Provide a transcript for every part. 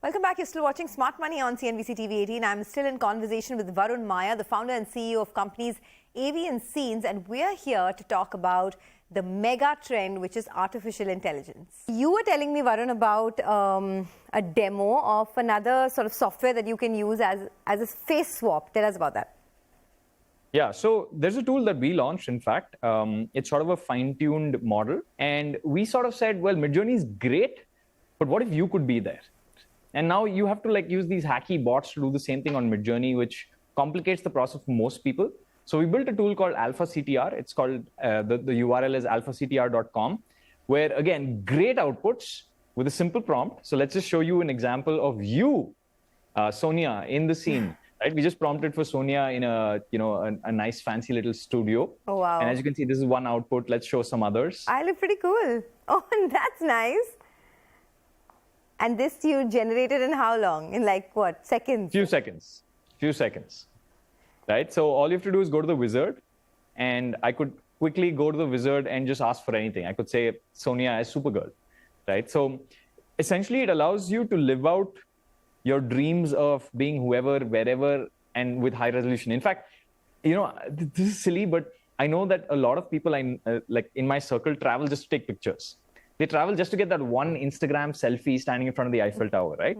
Welcome back. You're still watching Smart Money on CNBC-TV18. I'm still in conversation with Varun Mayya, the founder and CEO of companies AV and Scenes, and we're here to talk about the mega trend, which is artificial intelligence. You were telling me, Varun, about a demo of another sort of software that you can use as a face swap. Tell us about that. Yeah, so there's a tool that we launched, in fact. It's sort of a fine-tuned model. And we sort of said, well, Midjourney is great, but what if you could be there? And now you have to use these hacky bots to do the same thing on Midjourney, which complicates the process for most people. So we built a tool called Alpha CTR. It's called, the URL is alphactr.com, where, again, great outputs with a simple prompt. So let's just show you an example of you, Sonia, in the scene. Right? We just prompted for Sonia in a nice fancy little studio. Oh, wow. And as you can see, this is one output. Let's show some others. I look pretty cool. Oh, that's nice. And this you generated in how long? In what, seconds? Few seconds. Right? So all you have to do is go to the wizard. And I could quickly go to the wizard and just ask for anything. I could say Sonia as Supergirl. Right? So essentially, it allows you to live out your dreams of being whoever, wherever, and with high resolution. In fact, this is silly, but I know that a lot of people in my circle travel just to take pictures. They travel just to get that one Instagram selfie standing in front of the Eiffel Tower, right?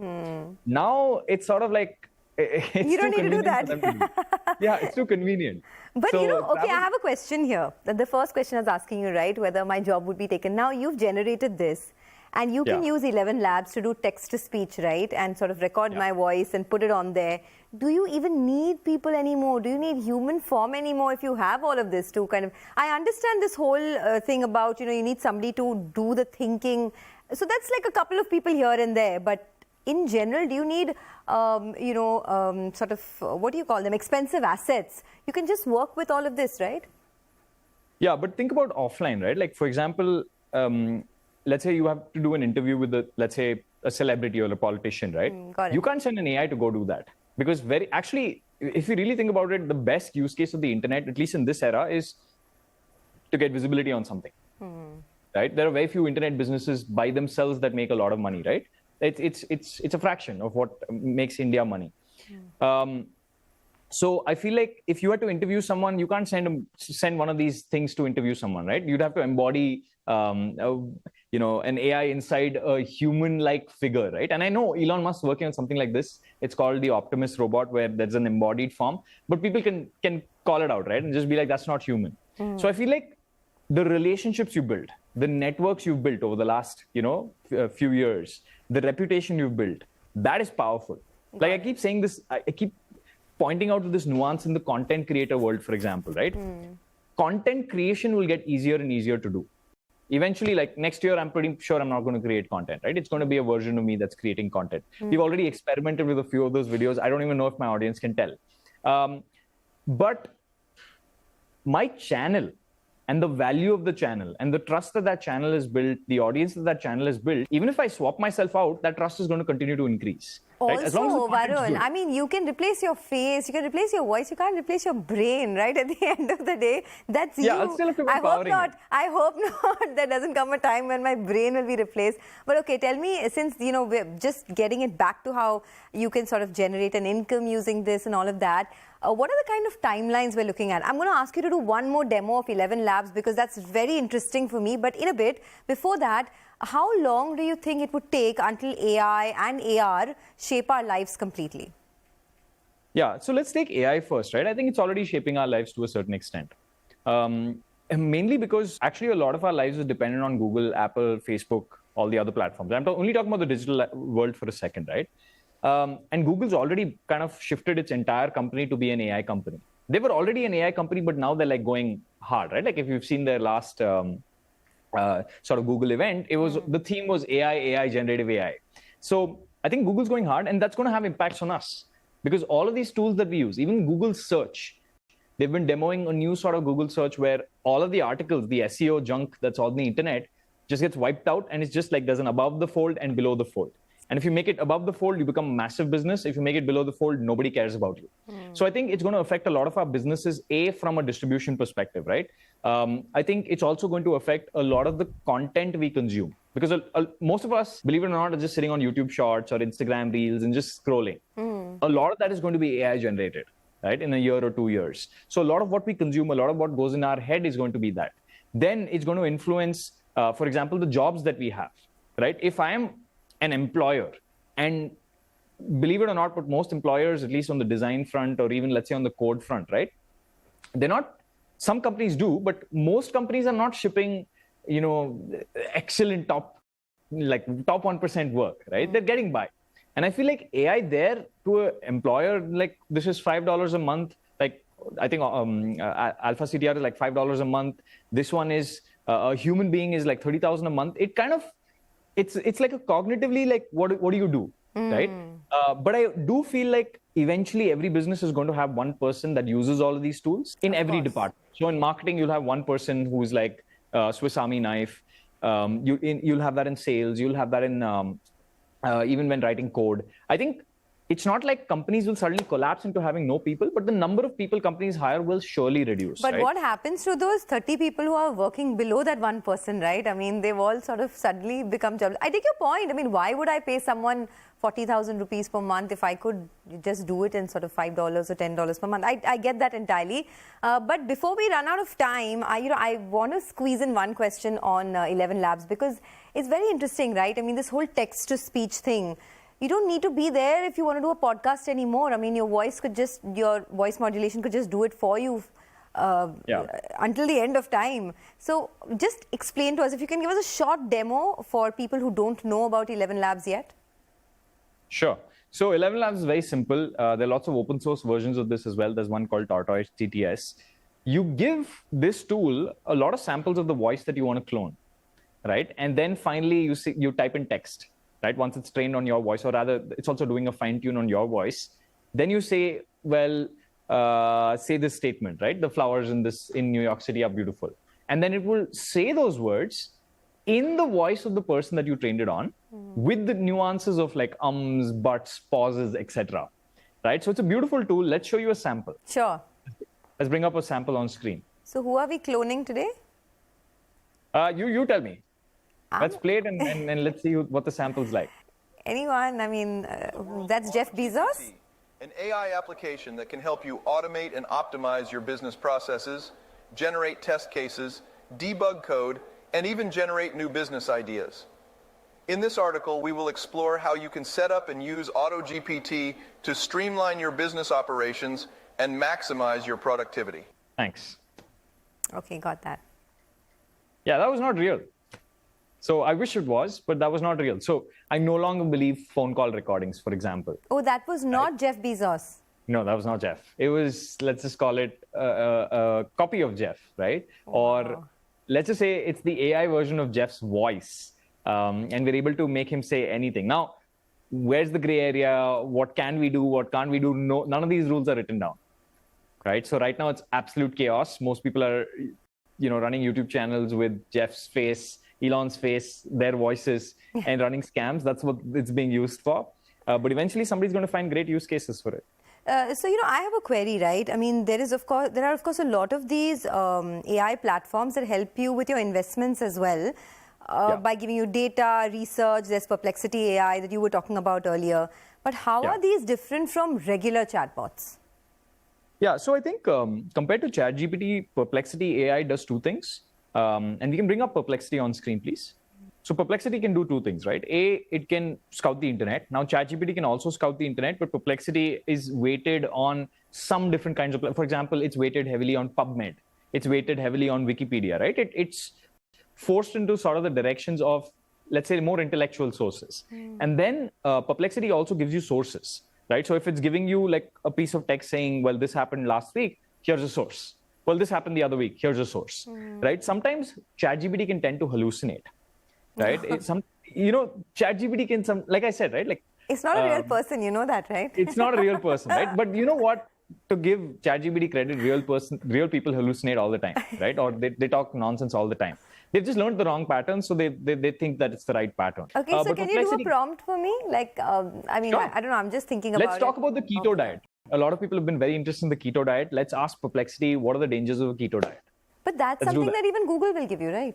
Now it's sort of like, you don't need to do that. Yeah, it's too convenient. But okay, I have a question here. The first question I was asking you, right, whether my job would be taken. Now you've generated this. And you can use 11 Labs to do text-to-speech, right? And sort of record my voice and put it on there. Do you even need people anymore? Do you need human form anymore if you have all of this to kind of... I understand this whole thing about, you need somebody to do the thinking. So that's like a couple of people here and there. But in general, do you need, sort of, what do you call them? Expensive assets. You can just work with all of this, right? Yeah, but think about offline, right? Like, for example... let's say you have to do an interview with, let's say, a celebrity or a politician, right? You can't send an AI to go do that. Because actually, if you really think about it, the best use case of the internet, at least in this era, is to get visibility on something, right? There are very few internet businesses by themselves that make a lot of money, right? It's a fraction of what makes India money. So I feel like if you had to interview someone, you can't send one of these things to interview someone, right? You'd have to embody an AI inside a human-like figure, right? And I know Elon Musk is working on something like this. It's called the Optimus robot, where there's an embodied form, but people can call it out, right? And just be like, that's not human. So I feel like the relationships you build, the networks you've built over the last, few years, the reputation you've built, that is powerful. Like I keep saying this, I keep pointing out to this nuance in the content creator world, for example, right? Content creation will get easier and easier to do. Eventually, like next year, I'm pretty sure I'm not going to create content, right? It's going to be a version of me that's creating content. We've already experimented with a few of those videos. I don't even know if my audience can tell. But my channel and the value of the channel and the trust that channel has built, the audience that channel has built, even if I swap myself out, that trust is going to continue to increase. Also, right? As long as Varun, I mean, you can replace your face, you can replace your voice, you can't replace your brain, right? At the end of the day, that's you. I'll still have to be I hope not. There doesn't come a time when my brain will be replaced. But okay, tell me, since, we're just getting it back to how you can sort of generate an income using this and all of that, what are the kind of timelines we're looking at? I'm going to ask you to do one more demo of 11 Labs because that's very interesting for me. But in a bit, before that, how long do you think it would take until AI and AR shape our lives completely? Yeah, so let's take AI first, right? I think it's already shaping our lives to a certain extent. Mainly because actually a lot of our lives is dependent on Google, Apple, Facebook, all the other platforms. I'm only talking about the digital world for a second, right? And Google's already kind of shifted its entire company to be an AI company. They were already an AI company, but now they're going hard, right? Like if you've seen their last sort of Google event, the theme was AI, generative AI. So I think Google's going hard, and that's going to have impacts on us because all of these tools that we use, even Google search, they've been demoing a new sort of Google search where all of the articles, the SEO junk that's on the internet just gets wiped out, and it's just like there's an above the fold and below the fold. And if you make it above the fold, you become a massive business. If you make it below the fold, nobody cares about you. So I think it's going to affect a lot of our businesses, from a distribution perspective, right? I think it's also going to affect a lot of the content we consume. Because most of us, believe it or not, are just sitting on YouTube Shorts or Instagram Reels and just scrolling. A lot of that is going to be AI generated, right, in a year or 2 years. So a lot of what we consume, a lot of what goes in our head is going to be that. Then it's going to influence, for example, the jobs that we have, right? If I am an employer, and believe it or not, but most employers, at least on the design front or even let's say on the code front, right? They're not, some companies do, but most companies are not shipping, excellent top 1% work, right? They're getting by. And I feel like AI there to an employer, like this is $5 a month. Like I think Alpha CTR is like $5 a month. This one is a human being is like 30,000 a month. It kind of, it's like a cognitively like what do you do, right? But I do feel like eventually every business is going to have one person that uses all of these tools in every department. So in marketing, you'll have one person who's like Swiss Army knife. You'll have that in sales. You'll have that in even when writing code. I think it's not like companies will suddenly collapse into having no people, but the number of people companies hire will surely reduce. But right? what happens to those 30 people who are working below that one person, right? I mean, they've all sort of suddenly become jobless. I take your point. I mean, why would I pay someone 40,000 rupees per month if I could just do it in sort of $5 or $10 per month? I get that entirely. But before we run out of time, I want to squeeze in one question on 11 Labs, because it's very interesting, right? I mean, this whole text-to-speech thing. You don't need to be there if you want to do a podcast anymore. I mean, your voice modulation could just do it for you until the end of time. So just explain to us, if you can give us a short demo for people who don't know about 11 Labs yet. Sure. So 11 Labs is very simple. There are lots of open source versions of this as well. There's one called Tortoise TTS. You give this tool a lot of samples of the voice that you want to clone, right? And then finally you type in text. Right? Once it's trained on your voice, or rather, it's also doing a fine tune on your voice. Then you say, well, say this statement, right? The flowers in New York City are beautiful. And then it will say those words in the voice of the person that you trained it on, with the nuances of like ums, buts, pauses, etc. Right? So it's a beautiful tool. Let's show you a sample. Sure. Let's bring up a sample on screen. So who are we cloning today? You tell me. Let's play it and let's see what the sample's like. Anyone? I mean, that's Jeff Bezos? An AI application that can help you automate and optimize your business processes, generate test cases, debug code, and even generate new business ideas. In this article, we will explore how you can set up and use AutoGPT to streamline your business operations and maximize your productivity. Thanks. Okay, got that. Yeah, that was not real. So I wish it was, but that was not real. So I no longer believe phone call recordings, for example. Oh, that was not Jeff Bezos. No, that was not Jeff. It was, let's just call it a copy of Jeff, right? Wow. Or let's just say it's the AI version of Jeff's voice. And we're able to make him say anything. Now, where's the gray area? What can we do? What can't we do? No, none of these rules are written down, right? So right now it's absolute chaos. Most people are, running YouTube channels with Jeff's face, Elon's face, their voices, and running scams. That's what it's being used for. But eventually somebody's going to find great use cases for it. So, I have a query, right? I mean, there are, of course, a lot of these AI platforms that help you with your investments as well. By giving you data, research. There's Perplexity AI that you were talking about earlier. But how are these different from regular chatbots? Yeah, so I think compared to ChatGPT, Perplexity AI does two things. And we can bring up Perplexity on screen, please. So Perplexity can do two things, right? A, it can scout the internet. Now, ChatGPT can also scout the internet, but Perplexity is weighted on some different kinds of, for example, it's weighted heavily on PubMed. It's weighted heavily on Wikipedia, right? It's forced into sort of the directions of, let's say, more intellectual sources. And then Perplexity also gives you sources, right? So if it's giving you like a piece of text saying, well, this happened last week, here's a source. Well, this happened the other week, here's a source, right? Sometimes ChatGPT can tend to hallucinate, right? ChatGPT can, like I said, right? Like it's not a real person, you know that, right? It's not a real person, right? But you know what? To give ChatGPT credit, real people hallucinate all the time, right? Or they talk nonsense all the time. They've just learned the wrong pattern, so they think that it's the right pattern. Okay, so can you do a prompt for me? Like, I mean, sure. I don't know, I'm just thinking about Let's talk about the keto diet. A lot of people have been very interested in the keto diet. Let's ask Perplexity, what are the dangers of a keto diet? But that's something that even Google will give you, right?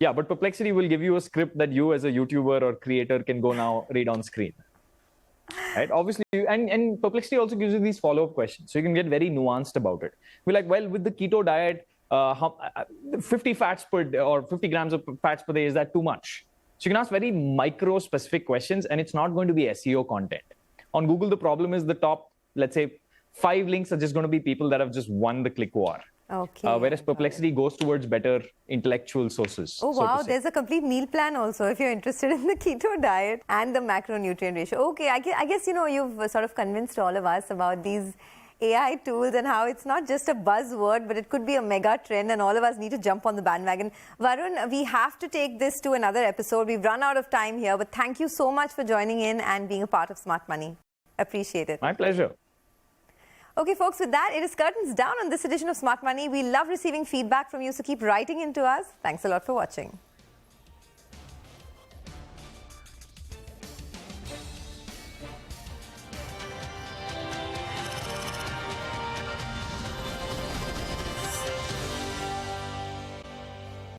Yeah, but Perplexity will give you a script that you as a YouTuber or creator can go now read on screen. Right? Obviously, and Perplexity also gives you these follow-up questions. So you can get very nuanced about it. We're like, well, with the keto diet, 50 fats per day or 50 grams of fats per day, is that too much? So you can ask very micro-specific questions, and it's not going to be SEO content. On Google, the problem is the top, let's say, 5 links are just going to be people that have just won the click war. Okay. Whereas Perplexity goes towards better intellectual sources. Oh, wow. There's a complete meal plan also if you're interested in the keto diet and the macronutrient ratio. Okay, I guess, you've sort of convinced all of us about these AI tools and how it's not just a buzzword, but it could be a mega trend and all of us need to jump on the bandwagon. Varun, we have to take this to another episode. We've run out of time here, but thank you so much for joining in and being a part of Smart Money. Appreciate it. My pleasure. Okay, folks, with that, it is curtains down on this edition of Smart Money. We love receiving feedback from you, so keep writing into us. Thanks a lot for watching.